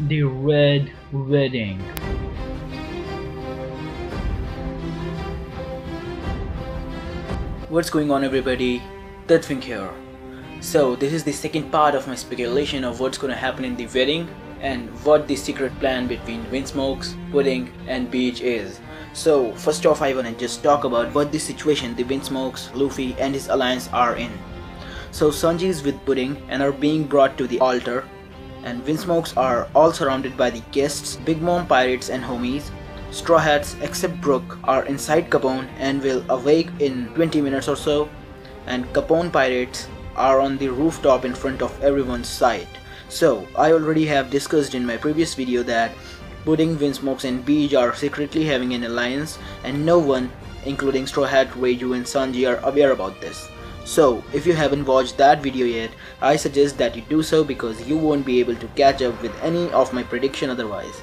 The Red Wedding. What's going on, everybody? Tatvink here. So this is the second part of my speculation of what's gonna happen in the wedding and what the secret plan between Vinsmokes, Pudding and Bege is. So first off, I wanna just talk about what the situation the Vinsmokes, Luffy and his alliance are in. So Sanji is with Pudding and are being brought to the altar, and Vinsmokes are all surrounded by the guests, Big Mom pirates and homies. Straw Hats except Brook are inside Capone and will awake in 20 minutes or so, and Capone pirates are on the rooftop in front of everyone's sight. So I already have discussed in my previous video that Pudding, Vinsmokes and Bege are secretly having an alliance, and no one, including Straw Hat, Reiju and Sanji, are aware about this. So if you haven't watched that video yet, I suggest that you do so because you won't be able to catch up with any of my prediction otherwise.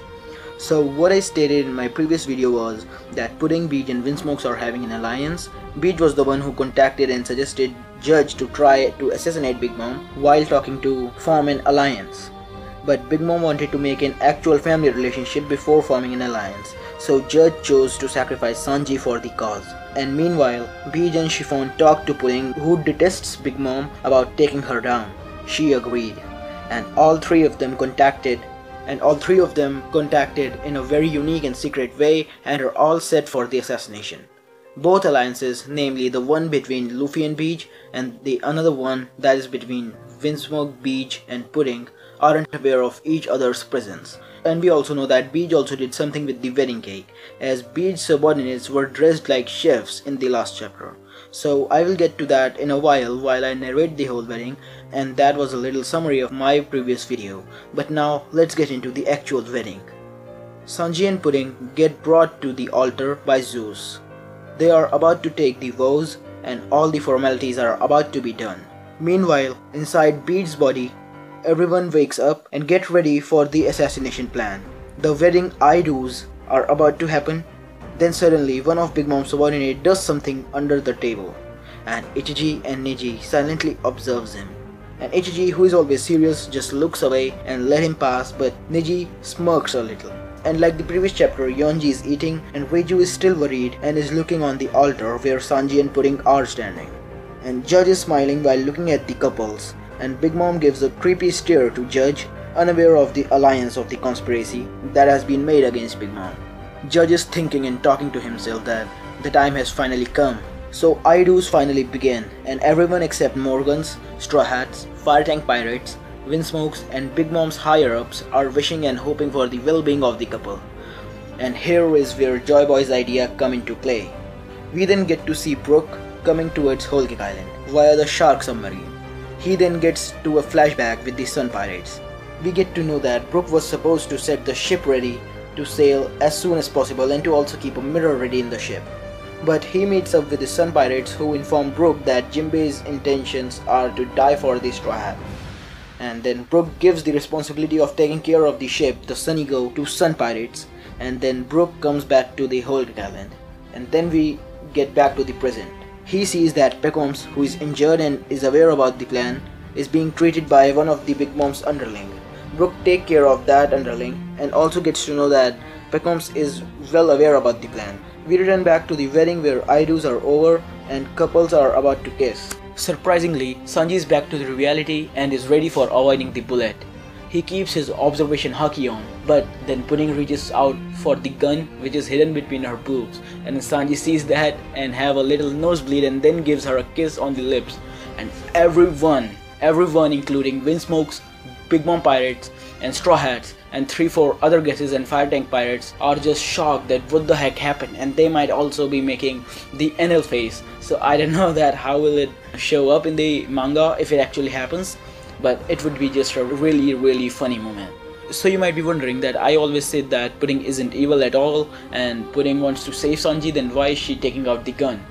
So what I stated in my previous video was that Pudding, Bege and Vinsmokes are having an alliance. Bege was the one who contacted and suggested Judge to try to assassinate Big Mom while talking to form an alliance. But Big Mom wanted to make an actual family relationship before forming an alliance, so Judge chose to sacrifice Sanji for the cause. And meanwhile, Bege and Chiffon talked to Pudding, who detests Big Mom, about taking her down. She agreed, and all three of them contacted in a very unique and secret way and are all set for the assassination. Both alliances, namely the one between Luffy and Bege and the another one that is between Vinsmoke, Bege and Pudding, aren't aware of each other's presence. And we also know that Bege also did something with the wedding cake, as Bege's subordinates were dressed like chefs in the last chapter. So I will get to that in a while I narrate the whole wedding, and that was a little summary of my previous video. But now let's get into the actual wedding. Sanji and Pudding get brought to the altar by Zeus. They are about to take the vows and all the formalities are about to be done. Meanwhile, inside Bege's body, everyone wakes up and get ready for the assassination plan. The wedding I-do's are about to happen. Then suddenly one of Big Mom's subordinates does something under the table, and Ichiji and Neji silently observes him. And Ichiji, who is always serious, just looks away and let him pass, but Neji smirks a little. And like the previous chapter, Yonji is eating and Reiju is still worried and is looking on the altar where Sanji and Pudding are standing. And Judge is smiling while looking at the couples, and Big Mom gives a creepy stare to Judge, unaware of the alliance of the conspiracy that has been made against Big Mom. Judge is thinking and talking to himself that the time has finally come. So I-do's finally begin, and everyone except Morgans, Straw Hats, Fire Tank Pirates, Vinsmokes and Big Mom's higher-ups are wishing and hoping for the well-being of the couple. And here is where Joy Boy's idea come into play. We then get to see Brook coming towards Whole Cake Island via the Shark submarine. He then gets to a flashback with the Sun Pirates. We get to know that Brook was supposed to set the ship ready to sail as soon as possible and to also keep a mirror ready in the ship. But he meets up with the Sun Pirates, who inform Brook that Jinbei's intentions are to die for the Straw Hat. And then Brook gives the responsibility of taking care of the ship, the Sunny Go, to Sun Pirates, and then Brook comes back to the Whole Cake Island. And then we get back to the present. He sees that Pecoms, who is injured and is aware about the plan, is being treated by one of the Big Mom's underling. Brook takes care of that underling and also gets to know that Pecoms is well aware about the plan. We return back to the wedding where I-do's are over and couples are about to kiss. Surprisingly, Sanji is back to the reality and is ready for avoiding the bullet. He keeps his observation haki on, but then Pudding reaches out for the gun which is hidden between her boobs, and Sanji sees that and have a little nosebleed and then gives her a kiss on the lips. And everyone including Vinsmokes, Big Mom Pirates and Straw Hats and 3-4 other guesses and Fire Tank Pirates are just shocked that what the heck happened, and they might also be making the NL face. So I don't know that how will it show up in the manga if it actually happens, but it would be just a really funny moment. So you might be wondering that I always said that Pudding isn't evil at all and Pudding wants to save Sanji, then why is she taking out the gun?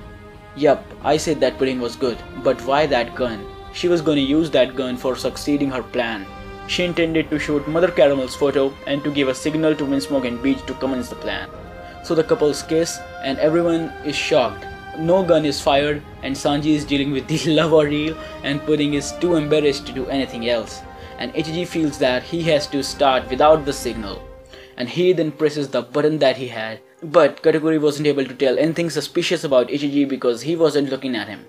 Yup, I said that Pudding was good, but why that gun? She was gonna use that gun for succeeding her plan. She intended to shoot Mother Caramel's photo and to give a signal to Vinsmoke and Bege to commence the plan. So the couples kiss and everyone is shocked. No gun is fired and Sanji is dealing with the love ordeal and Pudding is too embarrassed to do anything else. and HG feels that he has to start without the signal, and he then presses the button that he had. But Katakuri wasn't able to tell anything suspicious about HG because he wasn't looking at him.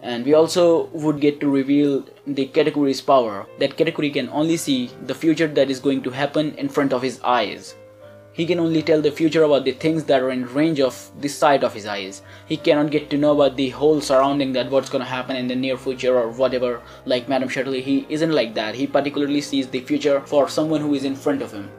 And we also would get to reveal the Katakuri's power, that Katakuri can only see the future that is going to happen in front of his eyes. He can only tell the future about the things that are in range of the sight of his eyes. He cannot get to know about the whole surrounding, that what's gonna happen in the near future or whatever. Like Madame Shuttly, he isn't like that. He particularly sees the future for someone who is in front of him.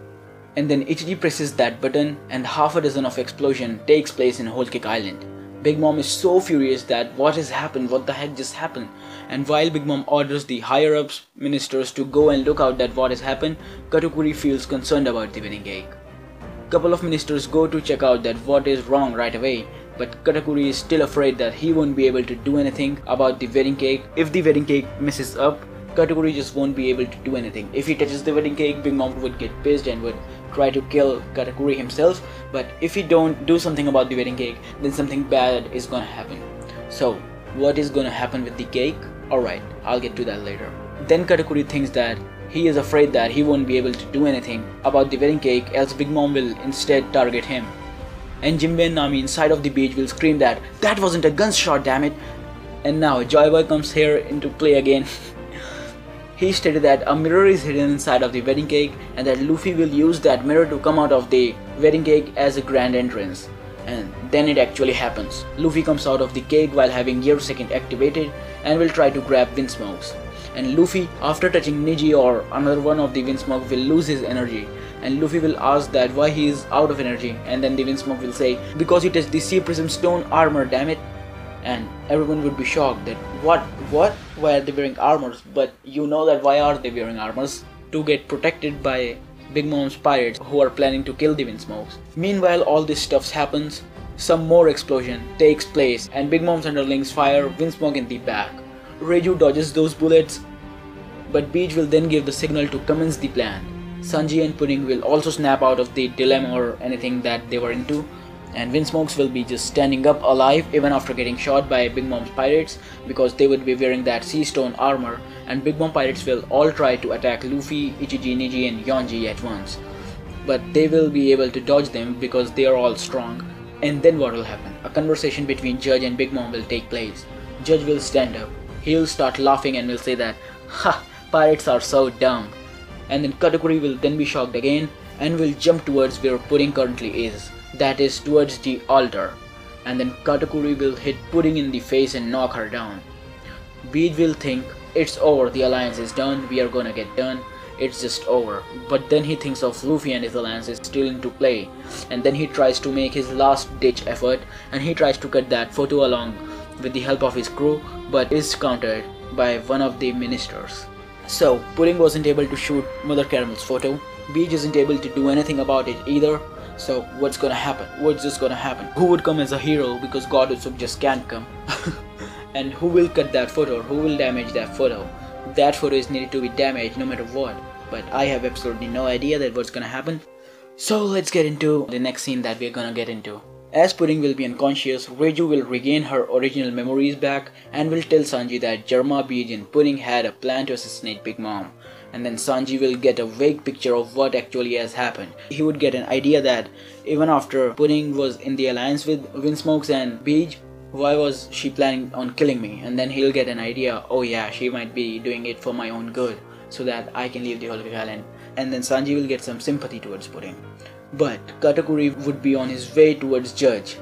And then HG presses that button and half a dozen of explosion takes place in Whole Cake Island. Big Mom is so furious that what has happened, what the heck just happened. And while Big Mom orders the higher ups ministers to go and look out at what has happened, Katakuri feels concerned about the wedding cake. Couple of ministers go to check out that what is wrong right away, but Katakuri is still afraid that he won't be able to do anything about the wedding cake. If the wedding cake messes up, Katakuri just won't be able to do anything. If he touches the wedding cake, Big Mom would get pissed and would try to kill Katakuri himself. But if he don't do something about the wedding cake, then something bad is gonna happen. So what is gonna happen with the cake? Alright, I'll get to that later. Then Katakuri thinks that he is afraid that he won't be able to do anything about the wedding cake, else Big Mom will instead target him. And Jinbei and Nami inside of the beach will scream that wasn't a gunshot, damn it. And now Joy Boy comes here into play again. He stated that a mirror is hidden inside of the wedding cake and that Luffy will use that mirror to come out of the wedding cake as a grand entrance. And then it actually happens. Luffy comes out of the cake while having Gear Second activated and will try to grab Vinsmokes. And Luffy, after touching Niji or another one of the Vinsmoke, will lose his energy. And Luffy will ask that why he is out of energy, and then the Vinsmoke will say, because he touched the Sea Prism Stone armor, damn it. And everyone would be shocked that what? Why are they wearing armors? But you know that why are they wearing armors? To get protected by Big Mom's pirates who are planning to kill the Vinsmokes. Meanwhile, all this stuff happens. Some more explosion takes place and Big Mom's underlings fire Vinsmoke in the back. Reiju dodges those bullets, but Beach will then give the signal to commence the plan. Sanji and Pudding will also snap out of the dilemma or anything that they were into, and Vinsmokes will be just standing up alive even after getting shot by Big Mom's pirates because they would be wearing that sea stone armor, and Big Mom pirates will all try to attack Luffy, Ichiji, Niji and Yonji at once. But they will be able to dodge them because they are all strong. And then what will happen? A conversation between Judge and Big Mom will take place. Judge will stand up. He'll start laughing and will say that, ha, pirates are so dumb. And then Katakuri will then be shocked again and will jump towards where Pudding currently is. That is towards the altar. And then Katakuri will hit Pudding in the face and knock her down. Beach will think, it's over, the alliance is done, we are gonna get done, it's just over. But then he thinks of Luffy and his alliance is still into play. And then he tries to make his last ditch effort and he tries to cut that photo along with the help of his crew, but is countered by one of the ministers. So Pudding wasn't able to shoot Mother Caramel's photo. Beach isn't able to do anything about it either. So what's gonna happen? What's just gonna happen? Who would come as a hero because God Usopp just can't come? And who will cut that photo? Who will damage that photo? That photo is needed to be damaged no matter what. But I have absolutely no idea that what's gonna happen. So let's get into the next scene that we're gonna get into. As Pudding will be unconscious, Reiju will regain her original memories back and will tell Sanji that Germa, Bege and Pudding had a plan to assassinate Big Mom. And then Sanji will get a vague picture of what actually has happened. He would get an idea that even after Pudding was in the alliance with Vinsmokes and Bege, why was she planning on killing me? And then he'll get an idea, oh yeah, she might be doing it for my own good, so that I can leave the Whole Cake Island. And then Sanji will get some sympathy towards Pudding. But Katakuri would be on his way towards Judge.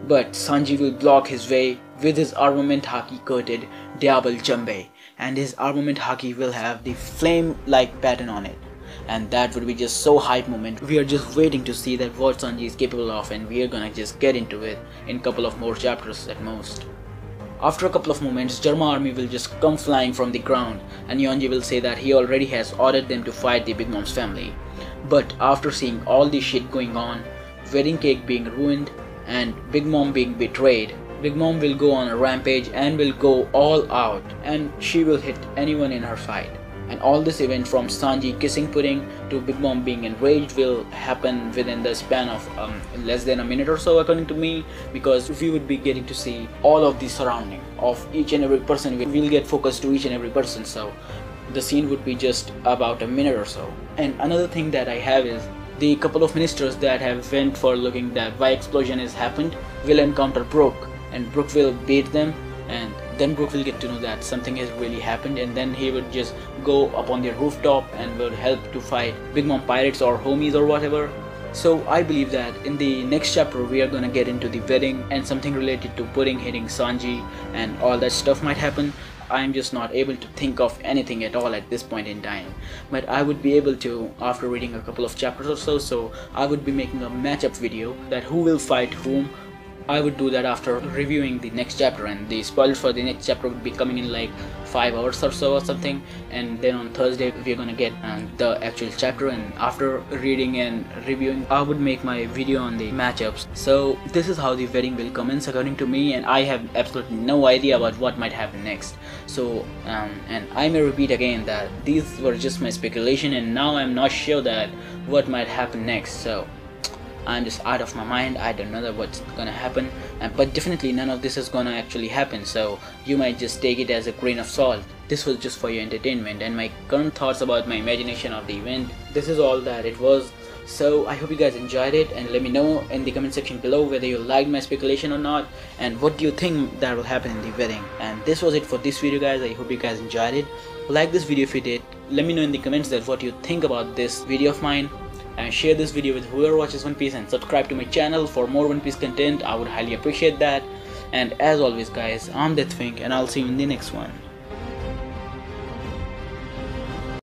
But Sanji will block his way with his armament haki coated Diable Jumbe. And his armament haki will have the flame-like pattern on it. And that would be just so hype moment. We are just waiting to see that what Sanji is capable of, and we are gonna just get into it in couple of more chapters at most. After a couple of moments, Germa army will just come flying from the ground, and Yonji will say that he already has ordered them to fight the Big Mom's family. But after seeing all this shit going on, wedding cake being ruined and Big Mom being betrayed, Big Mom will go on a rampage and will go all out, and she will hit anyone in her fight. And all this event from Sanji kissing Pudding to Big Mom being enraged will happen within the span of less than a minute or so, according to me, because we would be getting to see all of the surrounding of each and every person. We'll get focused to each and every person. So the scene would be just about a minute or so. And another thing that I have is the couple of ministers that have went for looking that why explosion has happened will encounter Brook, and Brook will beat them, and then Brook will get to know that something has really happened, and then he would just go up on their rooftop and will help to fight Big Mom pirates or homies or whatever. So I believe that in the next chapter we are gonna get into the wedding, and something related to Pudding hitting Sanji and all that stuff might happen. I'm just not able to think of anything at all at this point in time, but I would be able to after reading a couple of chapters or so I would be making a matchup video that who will fight whom. I would do that after reviewing the next chapter, and the spoilers for the next chapter would be coming in like 5 hours or so or something, and then on Thursday we're gonna get the actual chapter, and after reading and reviewing I would make my video on the matchups. So this is how the wedding will commence according to me, and I have absolutely no idea about what might happen next. So and I may repeat again that these were just my speculation, and now I'm not sure that what might happen next. So I'm just out of my mind. I don't know what's gonna happen, but definitely none of this is gonna actually happen, so you might just take it as a grain of salt. This was just for your entertainment and my current thoughts about my imagination of the event. This is all that it was. So I hope you guys enjoyed it, and let me know in the comment section below whether you liked my speculation or not, and what do you think that will happen in the wedding. And this was it for this video, guys. I hope you guys enjoyed it. Like this video if you did. Let me know in the comments that what you think about this video of mine, and share this video with whoever watches One Piece, and subscribe to my channel for more One Piece content. I would highly appreciate that. And as always guys, I'm Deathwing, and I'll see you in the next one.